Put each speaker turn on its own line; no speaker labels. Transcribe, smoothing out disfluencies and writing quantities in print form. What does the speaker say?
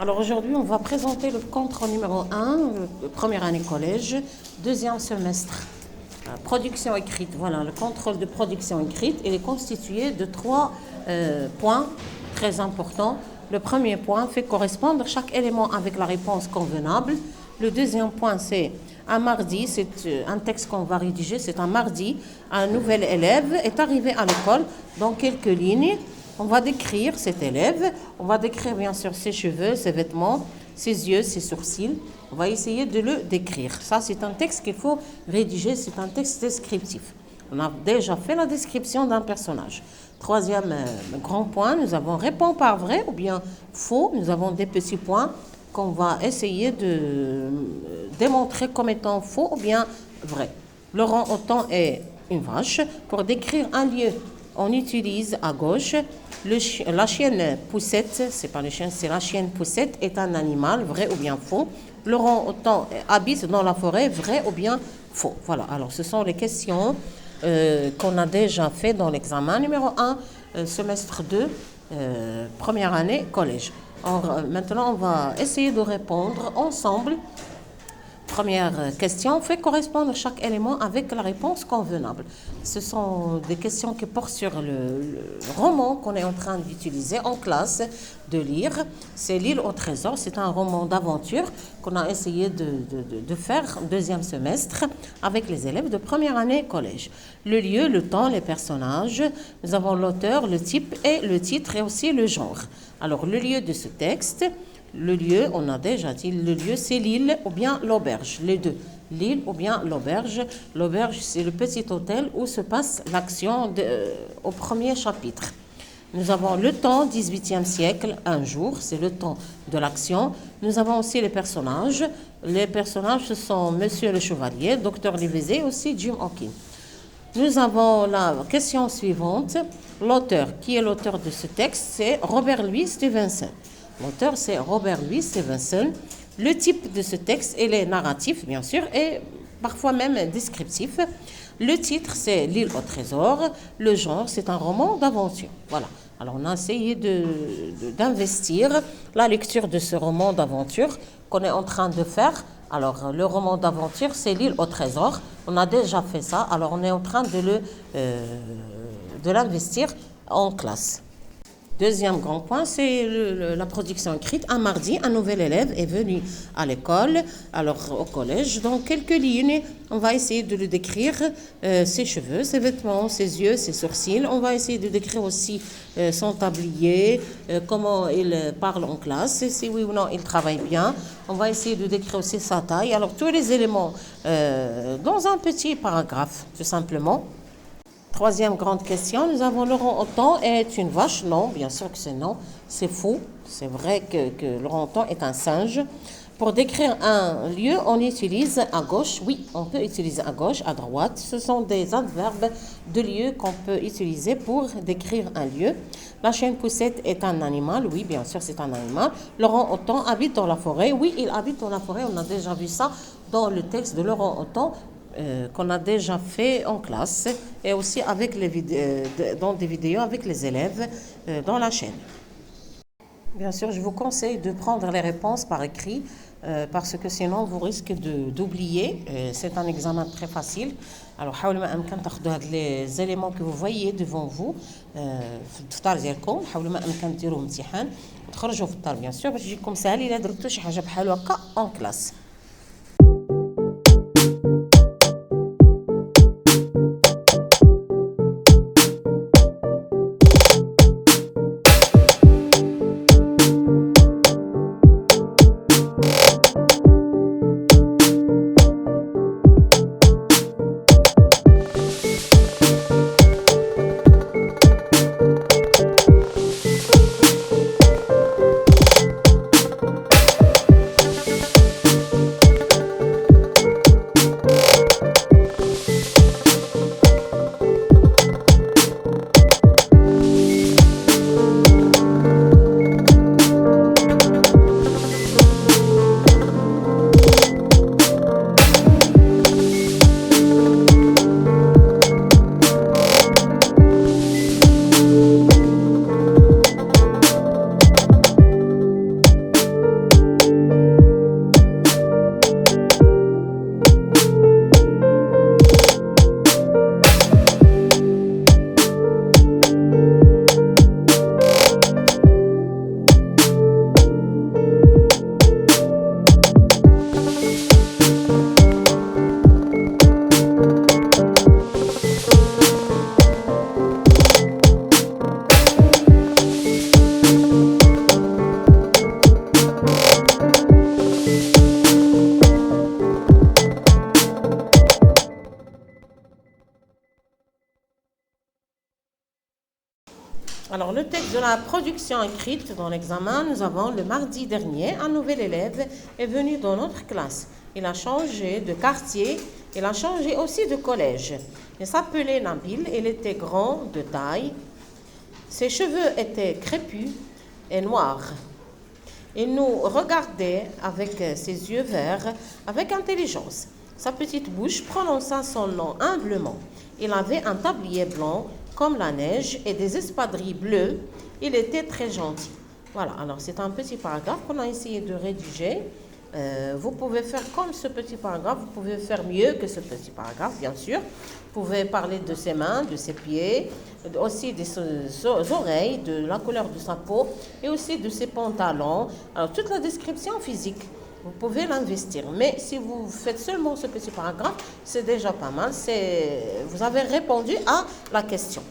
Alors aujourd'hui, on va présenter le contrôle numéro 1, première année collège, deuxième semestre. Production écrite, voilà, le contrôle de production écrite, il est constitué de 3 points très importants. Le premier point fait correspondre chaque élément avec la réponse convenable. Le deuxième point, c'est un mardi, c'est un texte qu'on va rédiger, c'est un mardi, un nouvel élève est arrivé à l'école dans quelques lignes. On va décrire cet élève, on va décrire bien sûr ses cheveux, ses vêtements, ses yeux, ses sourcils. On va essayer de le décrire. Ça, c'est un texte qu'il faut rédiger, c'est un texte descriptif. On a déjà fait la description d'un personnage. Troisième grand point, nous avons répond par vrai ou bien faux. Nous avons des petits points qu'on va essayer de démontrer comme étant faux ou bien vrai. Le rang au temps est une vache. Pour décrire un lieu, on utilise à gauche la chienne poussette, c'est pas le chien, c'est la chienne poussette est un animal, vrai ou bien faux. Le orang-outan habite dans la forêt, vrai ou bien faux. Voilà, alors ce sont les questions qu'on a déjà fait dans l'examen numéro 1, semestre 2, première année collège. Alors, maintenant, on va essayer de répondre ensemble. Première question, fait correspondre chaque élément avec la réponse convenable. Ce sont des questions qui portent sur le roman qu'on est en train d'utiliser en classe, de lire. C'est L'île au trésor, c'est un roman d'aventure qu'on a essayé de faire en deuxième semestre avec les élèves de première année collège. Le lieu, le temps, les personnages, nous avons l'auteur, le type et le titre et aussi le genre. Alors le lieu de ce texte, le lieu, on a déjà dit, le lieu c'est l'île ou bien l'auberge, les deux. L'île ou bien l'auberge. L'auberge c'est le petit hôtel où se passe l'action au premier chapitre. Nous avons le temps, 18e siècle, un jour, c'est le temps de l'action. Nous avons aussi les personnages. Les personnages ce sont Monsieur le Chevalier, Docteur Livesey et aussi Jim Hawkins. Nous avons la question suivante. L'auteur, qui est l'auteur de ce texte, c'est Robert Louis Stevenson. L'auteur, c'est Robert Louis Stevenson. Le type de ce texte, il est narratif, bien sûr, et parfois même descriptif. Le titre, c'est L'île au trésor. Le genre, c'est un roman d'aventure. Voilà. Alors, on a essayé d'investir la lecture de ce roman d'aventure qu'on est en train de faire. Alors, le roman d'aventure, c'est L'île au trésor. On a déjà fait ça. Alors, on est en train de l'investir en classe. Deuxième grand point, c'est la production écrite. Un mardi, un nouvel élève est venu à l'école, alors au collège. Dans quelques lignes, on va essayer de le décrire, ses cheveux, ses vêtements, ses yeux, ses sourcils. On va essayer de décrire aussi son tablier, comment il parle en classe, si oui ou non il travaille bien. On va essayer de décrire aussi sa taille. Alors tous les éléments dans un petit paragraphe, tout simplement. Troisième grande question, nous avons Laurent Houtan est une vache. Non, bien sûr que c'est non, c'est faux. C'est vrai que Laurent Houtan est un singe. Pour décrire un lieu, on utilise à gauche. Oui, on peut utiliser à gauche, à droite. Ce sont des adverbes de lieu qu'on peut utiliser pour décrire un lieu. La chienne poussette est un animal. Oui, bien sûr, c'est un animal. Laurent Houtan habite dans la forêt. Oui, il habite dans la forêt. On a déjà vu ça dans le texte de Laurent Houtan. Qu'on a déjà fait en classe et aussi avec dans des vidéos avec les élèves dans la chaîne. Bien sûr, je vous conseille de prendre les réponses par écrit parce que sinon vous risquez d'oublier. C'est un examen très facile. Alors, حاولوا ما أمكن تاخذوا هاد les éléments que vous voyez devant vous في الدفتر ديالكم. حاولوا ما أمكن ديروا امتحان وتخرجوا في الدار bien sûr باش يجيكم ساهل إلا درتوا شي حاجة بحال هكا en classe. Alors, le texte de la production écrite dans l'examen, nous avons le mardi dernier, un nouvel élève est venu dans notre classe. Il a changé de quartier, il a changé aussi de collège. Il s'appelait Nabil, il était grand de taille. Ses cheveux étaient crépus et noirs. Il nous regardait avec ses yeux verts, avec intelligence. Sa petite bouche prononça son nom humblement. Il avait un tablier blanc comme la neige et des espadrilles bleues. Il était très gentil. Voilà, alors c'est un petit paragraphe qu'on a essayé de rédiger. Vous pouvez faire comme ce petit paragraphe, vous pouvez faire mieux que ce petit paragraphe, bien sûr. Vous pouvez parler de ses mains, de ses pieds, aussi de ses oreilles, de la couleur de sa peau et aussi de ses pantalons. Alors, toute la description physique, vous pouvez l'investir. Mais si vous faites seulement ce petit paragraphe, c'est déjà pas mal. Vous avez répondu à la question.